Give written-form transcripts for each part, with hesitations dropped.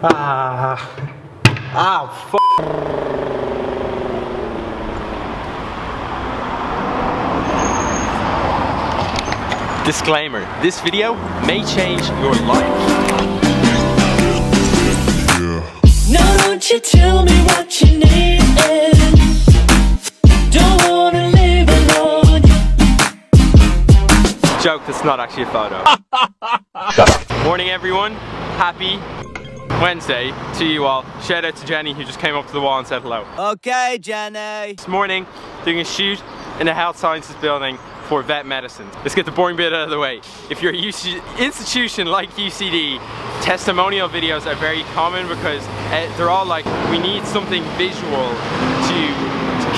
F. Disclaimer, this video may change your life. Now don't you tell me what you need. Don't wanna live alone. Joke, that's not actually a photo. Morning everyone, happy Wednesday to you all. Shout out to Jenny who just came up to the wall and said hello. Okay, Jenny. This morning, doing a shoot in the health sciences building for vet medicine. Let's get the boring bit out of the way. If you're an institution like UCD, testimonial videos are very common because they're all like, we need something visual to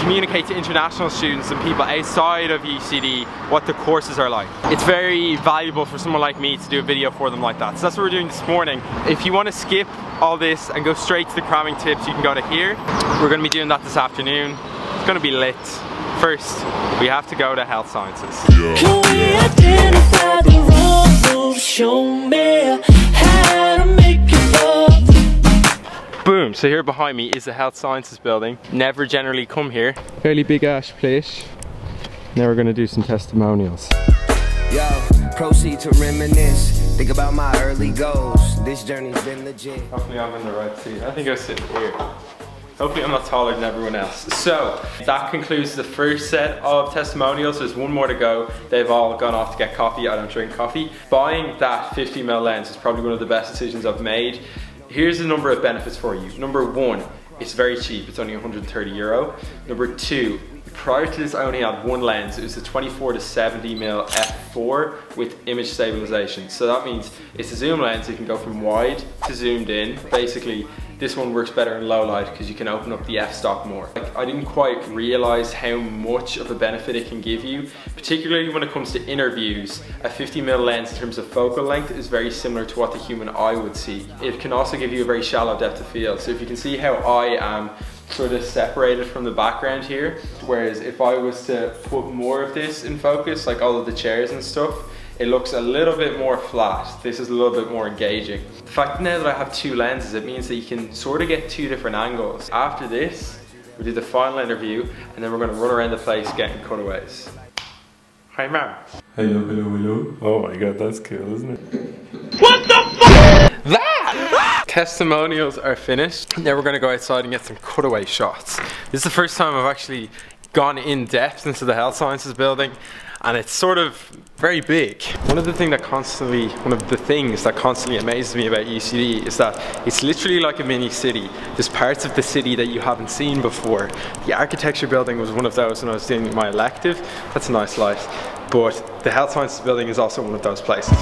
communicate to international students and people outside of UCD what the courses are like. It's very valuable for someone like me to do a video for them like that. So that's what we're doing this morning. If you want to skip all this and go straight to the cramming tips, you can go to here. We're going to be doing that this afternoon. It's going to be lit. First, we have to go to health sciences. Can we identify the wrong move? Show me how to make it up. Boom, so here behind me is the health sciences building. Never generally come here. Fairly big ash place. Now we're gonna do some testimonials. Yo, proceed to reminisce. Think about my early goals. This journey's been legit. Hopefully I'm in the right seat. I think I sit here. Hopefully I'm not taller than everyone else. So, that concludes the first set of testimonials. There's one more to go. They've all gone off to get coffee. I don't drink coffee. Buying that 50mm lens is probably one of the best decisions I've made. Here's a number of benefits for you. Number one, it's very cheap. It's only €130. Number two, prior to this I only had one lens. It was the 24 to 70mm f4 with image stabilization. So that means it's a zoom lens. You can go from wide to zoomed in. Basically, this one works better in low light because you can open up the f-stop more. I didn't quite realize how much of a benefit it can give you, particularly when it comes to interviews. A 50mm lens in terms of focal length is very similar to what the human eye would see. It can also give you a very shallow depth of field. So if you can see how I am sort of separated from the background here, whereas if I was to put more of this in focus, like all of the chairs and stuff, it looks a little bit more flat. This is a little bit more engaging. The fact now that I have two lenses, it means that you can sort of get two different angles. After this, we do the final interview, and then we're gonna run around the place getting cutaways. Hi, ma'am. Hello, hello, hello. Oh my God, that's cool, isn't it? What the fuck? That! Testimonials are finished. Now we're gonna go outside and get some cutaway shots. This is the first time I've actually gone in depth into the health sciences building, and it's sort of very big. One of the things that constantly amazes me about UCD is that it's literally like a mini city. There's parts of the city that you haven't seen before. The architecture building was one of those when I was doing my elective. That's a nice light. But the health sciences building is also one of those places.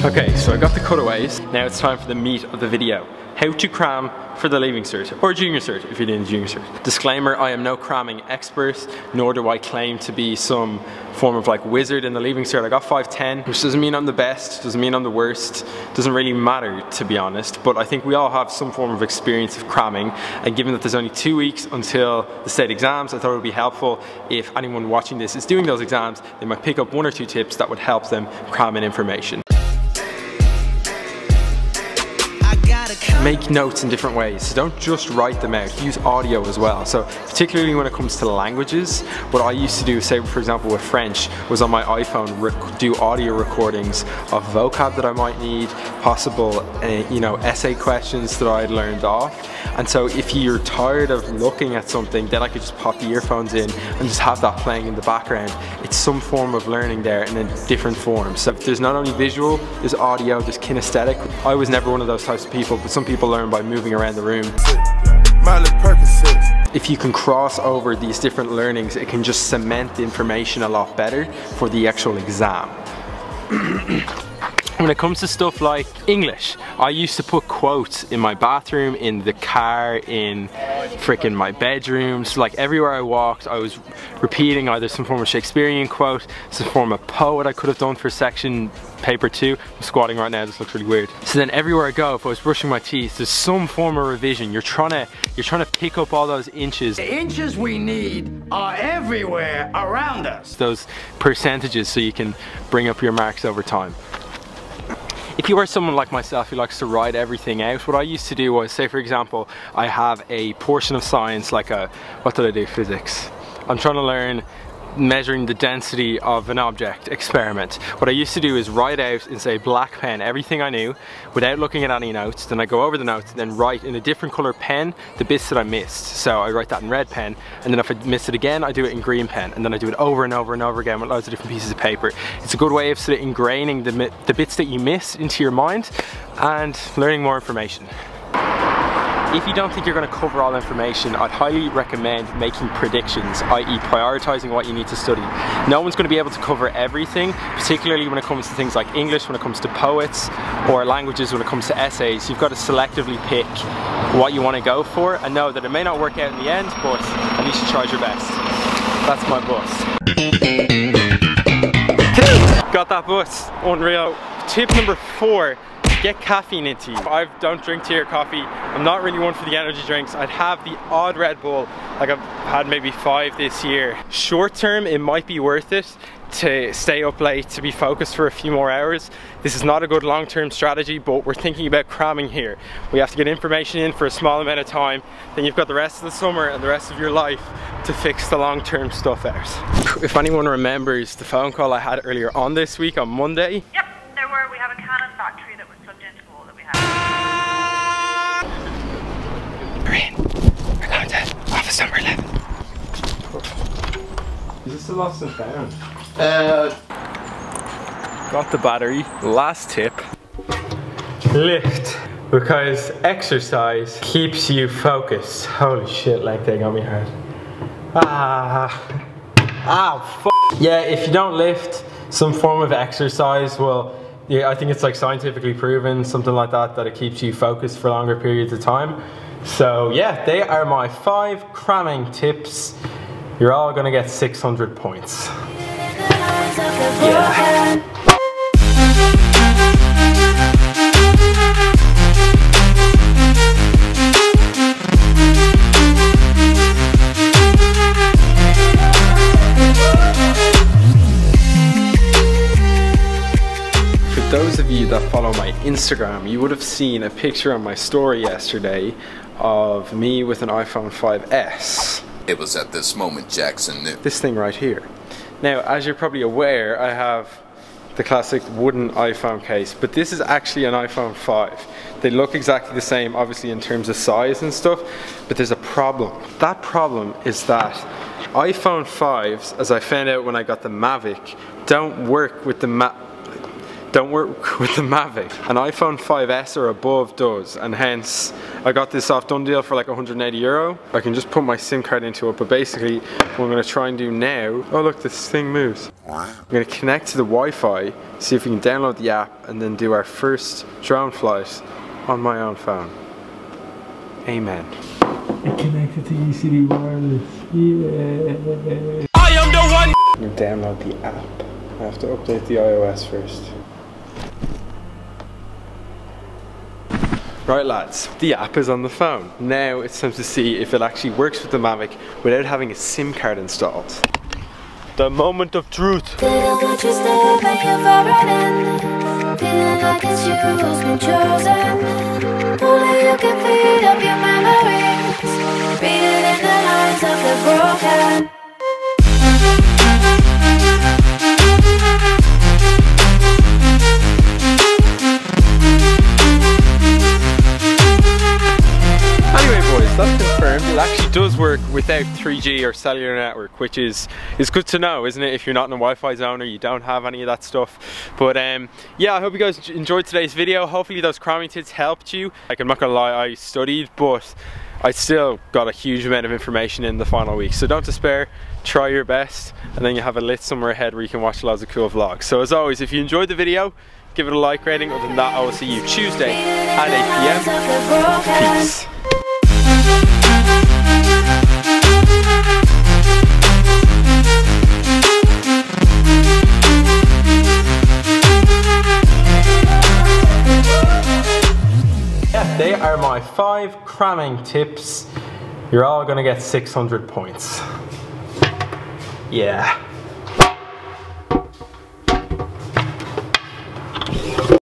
Okay, so I got the cutaways. Now it's time for the meat of the video. How to cram for the leaving cert, or junior cert if you're doing junior cert. Disclaimer, I am no cramming expert, nor do I claim to be some form of like wizard in the leaving cert. I got 510, which doesn't mean I'm the best, doesn't mean I'm the worst, doesn't really matter to be honest, but I think we all have some form of experience of cramming, and given that there's only 2 weeks until the state exams, I thought it would be helpful if anyone watching this is doing those exams, they might pick up 1 or 2 tips that would help them cram in information. Make notes in different ways, so don't just write them out, use audio as well. So particularly when it comes to languages, what I used to do, say for example with French, was on my iPhone do audio recordings of vocab that I might need, possible essay questions that I'd learned off. And so if you're tired of looking at something, then I could just pop the earphones in and just have that playing in the background. It's some form of learning there in a different form. So there's not only visual, there's audio, there's kinesthetic. I was never one of those types of people, but some people learn by moving around the room. If you can cross over these different learnings, it can just cement the information a lot better for the actual exam. When it comes to stuff like English, I used to put quotes in my bathroom, in the car, in frickin' my bedrooms. Like everywhere I walked, I was repeating either some form of Shakespearean quote, some form of poet I could have done for section paper too. I'm squatting right now, this looks really weird. So then everywhere I go, if I was brushing my teeth, there's some form of revision. You're trying to pick up all those inches. The inches we need are everywhere around us. Those percentages so you can bring up your marks over time. If you are someone like myself who likes to write everything out, what I used to do was, say for example, I have a portion of science like what did I do, physics. I'm trying to learn measuring the density of an object experiment. What I used to do is write out in, say, black pen everything I knew without looking at any notes. Then I go over the notes and then write in a different color pen the bits that I missed. So I write that in red pen, and then if I miss it again, I do it in green pen, and then I do it over and over and over again with loads of different pieces of paper. It's a good way of sort of ingraining the bits that you miss into your mind and learning more information. If you don't think you're going to cover all information, I'd highly recommend making predictions, i.e. prioritizing what you need to study. No one's going to be able to cover everything, particularly when it comes to things like English, when it comes to poets, or languages when it comes to essays. You've got to selectively pick what you want to go for and know that it may not work out in the end, but at least you tried your best. That's my bus. Got that bus, unreal. Tip number 4. Get caffeine into you. I don't drink tea or coffee. I'm not really one for the energy drinks. I'd have the odd Red Bull, like I've had maybe 5 this year. Short term, it might be worth it to stay up late, to be focused for a few more hours. This is not a good long-term strategy, but we're thinking about cramming here. We have to get information in for a small amount of time, then you've got the rest of the summer and the rest of your life to fix the long-term stuff out. If anyone remembers the phone call I had earlier on this week on Monday. Yep, we have a Canon battery that was plugged into all that we have. We're in. We're going to office number 11. Is this the lost and found? Got the battery. Last tip. Lift. Because exercise keeps you focused. Holy shit, leg day got me hard. Yeah, if you don't lift, some form of exercise will, yeah, I think it's like scientifically proven, something like that, that it keeps you focused for longer periods of time. So yeah, they are my 5 cramming tips. You're all gonna get 600 points. Yeah. Those of you that follow my Instagram, you would have seen a picture on my story yesterday of me with an iPhone 5S. It was at this moment Jackson knew. This thing right here. Now, as you're probably aware, I have the classic wooden iPhone case, but this is actually an iPhone 5. They look exactly the same, obviously in terms of size and stuff, but there's a problem. That problem is that iPhone 5s, as I found out when I got the Mavic, don't work with the Mavic. An iPhone 5S or above does, and hence I got this off Done Deal for like €180. I can just put my SIM card into it, but basically what I'm going to try and do now, oh look, this thing moves. Wow. I'm going to connect to the Wi-Fi, see if we can download the app, and then do our first drone flight on my own phone. Amen. It connected to UCD wireless. Yeah. I am the one. I'm going to download the app. I have to update the iOS first. Right lads, the app is on the phone. Now it's time to see if it actually works with the Mavic without having a SIM card installed. The moment of truth. Didn't want you stay, but you fell right in. Feeling like it's you who's been chosen. Only you can feed up your memories. Read it in the lines of the broken. Anyway boys, that's confirmed. It actually does work without 3G or cellular network, which is good to know, isn't it, if you're not in a Wi-Fi zone or you don't have any of that stuff. But yeah, I hope you guys enjoyed today's video. Hopefully those cramming tips helped you. Like, I'm not gonna lie, I studied, but I still got a huge amount of information in the final week. So don't despair, try your best, and then you have a list somewhere ahead where you can watch loads of cool vlogs. So as always, if you enjoyed the video, give it a like rating. Other than that, I will see you Tuesday at 8 PM. Peace. They are my 5 cramming tips. You're all gonna get 600 points. Yeah.